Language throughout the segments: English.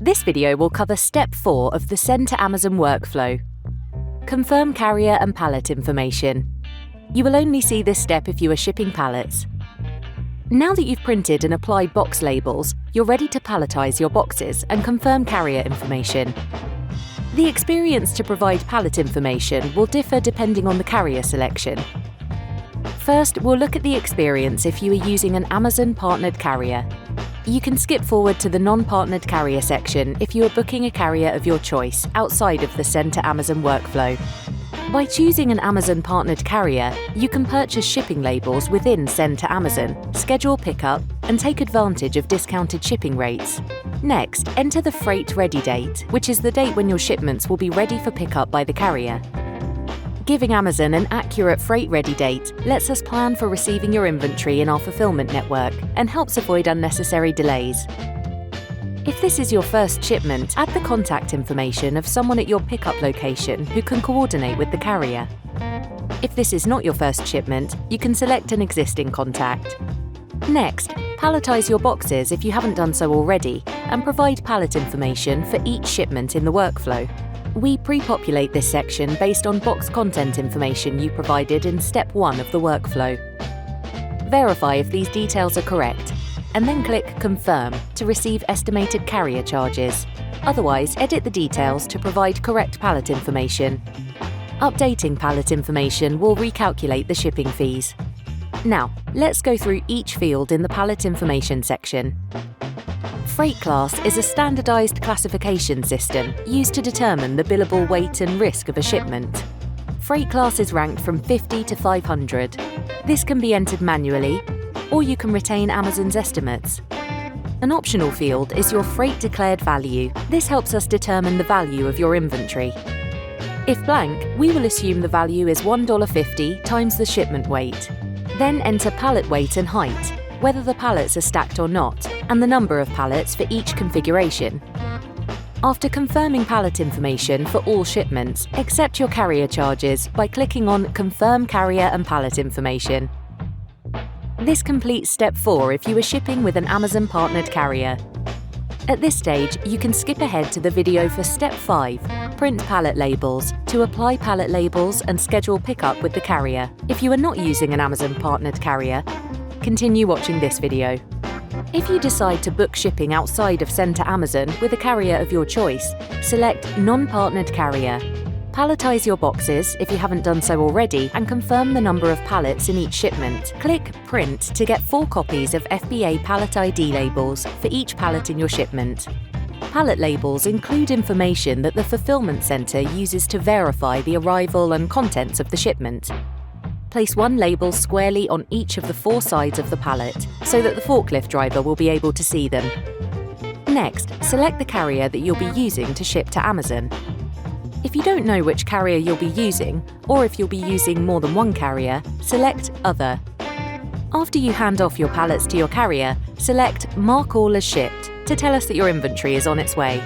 This video will cover Step 4 of the Send to Amazon workflow. Confirm carrier and pallet information. You will only see this step if you are shipping pallets. Now that you've printed and applied box labels, you're ready to palletize your boxes and confirm carrier information. The experience to provide pallet information will differ depending on the carrier selection. First, we'll look at the experience if you are using an Amazon partnered carrier. You can skip forward to the non-partnered carrier section if you are booking a carrier of your choice outside of the Send to Amazon workflow. By choosing an Amazon partnered carrier, you can purchase shipping labels within Send to Amazon, schedule pickup, and take advantage of discounted shipping rates. Next, enter the freight ready date, which is the date when your shipments will be ready for pickup by the carrier. Giving Amazon an accurate freight ready date lets us plan for receiving your inventory in our fulfillment network and helps avoid unnecessary delays. If this is your first shipment, add the contact information of someone at your pickup location who can coordinate with the carrier. If this is not your first shipment, you can select an existing contact. Next, palletize your boxes if you haven't done so already, and provide pallet information for each shipment in the workflow. We pre-populate this section based on box content information you provided in Step 1 of the workflow. Verify if these details are correct, and then click Confirm to receive estimated carrier charges. Otherwise, edit the details to provide correct pallet information. Updating pallet information will recalculate the shipping fees. Now, let's go through each field in the pallet information section. Freight class is a standardized classification system used to determine the billable weight and risk of a shipment. Freight class is ranked from 50 to 500. This can be entered manually, or you can retain Amazon's estimates. An optional field is your freight declared value. This helps us determine the value of your inventory. If blank, we will assume the value is $1.50 times the shipment weight. Then enter pallet weight and height, whether the pallets are stacked or not, and the number of pallets for each configuration. After confirming pallet information for all shipments, accept your carrier charges by clicking on Confirm Carrier and Pallet Information. This completes Step 4 if you are shipping with an Amazon partnered carrier. At this stage, you can skip ahead to the video for Step 5, Print Pallet Labels, to apply pallet labels and schedule pickup with the carrier. If you are not using an Amazon partnered carrier, continue watching this video. If you decide to book shipping outside of Send to Amazon with a carrier of your choice, select Non-Partnered Carrier. Palletize your boxes if you haven't done so already and confirm the number of pallets in each shipment. Click Print to get 4 copies of FBA Pallet ID labels for each pallet in your shipment. Pallet labels include information that the fulfillment center uses to verify the arrival and contents of the shipment. Place 1 label squarely on each of the 4 sides of the pallet so that the forklift driver will be able to see them. Next, select the carrier that you'll be using to ship to Amazon. If you don't know which carrier you'll be using, or if you'll be using more than one carrier, select Other. After you hand off your pallets to your carrier, select Mark All as Shipped to tell us that your inventory is on its way.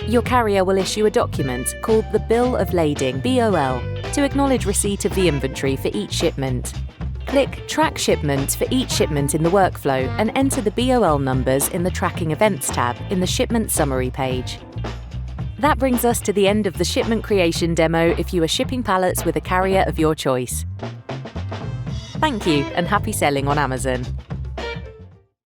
Your carrier will issue a document called the Bill of Lading (BOL) to acknowledge receipt of the inventory for each shipment. Click Track Shipment for each shipment in the workflow and enter the BOL numbers in the Tracking Events tab in the Shipment Summary page. That brings us to the end of the shipment creation demo if you are shipping pallets with a carrier of your choice. Thank you and happy selling on Amazon.